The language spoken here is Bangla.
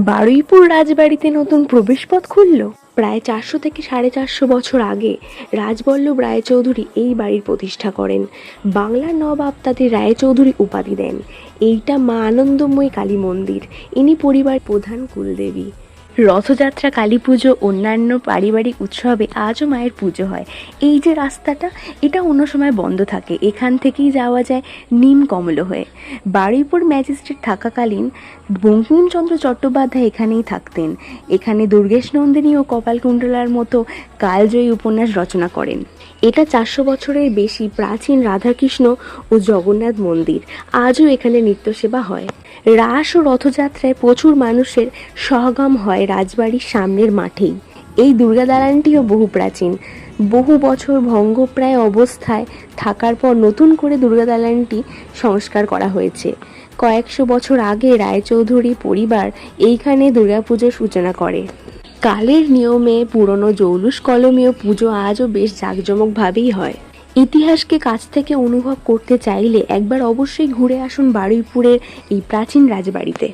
বারুইপুর রাজবাড়িতে নতুন প্রবেশপথ খুলল। প্রায় 400 থেকে 450 বছর আগে রাজবল্লভ রায়চৌধুরী এই বাড়ির প্রতিষ্ঠা করেন। বাংলার নবাব তাদের রায়চৌধুরী উপাধি দেন। এইটা মা আনন্দময়ী কালী মন্দির। ইনি পরিবার প্রধান কুলদেবী। রথযাত্রা, কালী পুজো, অন্যান্য পারিবারিক উৎসবে আজও মায়ের পুজো হয়। এই যে রাস্তাটা, এটা অন্য সময় বন্ধ থাকে। এখান থেকেই যাওয়া যায় নিম কমল হয়ে। বারুইপুর ম্যাজিস্ট্রেট থাকাকালীন বঙ্কিমচন্দ্র চট্টোপাধ্যায় এখানেই থাকতেন। এখানে দুর্গেশ নন্দিনী ও কপালকুণ্ডলার মতো কালজয়ী উপন্যাস রচনা করেন। এটা 400 বছরের বেশি প্রাচীন রাধাকৃষ্ণ ও জগন্নাথ মন্দির। আজও এখানে নিত্যসেবা হয়। রাস ও রথযাত্রায় প্রচুর মানুষের সমাগম হয় রাজবাড়ির সামনের মাঠেই। এই দুর্গা দালানটিও বহু প্রাচীন। বহু বছর ভঙ্গপ্রায় অবস্থায় থাকার পর নতুন করে দুর্গা দালানটি সংস্কার করা হয়েছে। কয়েকশো বছর আগে রায়চৌধুরী পরিবার এইখানে দুর্গাপুজোর সূচনা করে। কালের নিয়মে পুরনো জৌলুস কলমীয় পুজো আজও বেশ জাঁকজমকভাবেই হয়। ইতিহাসকে কাছ থেকে অনুভব করতে চাইলে একবার অবশ্যই ঘুরে আসুন বারুইপুরের এই প্রাচীন রাজবাড়িতে।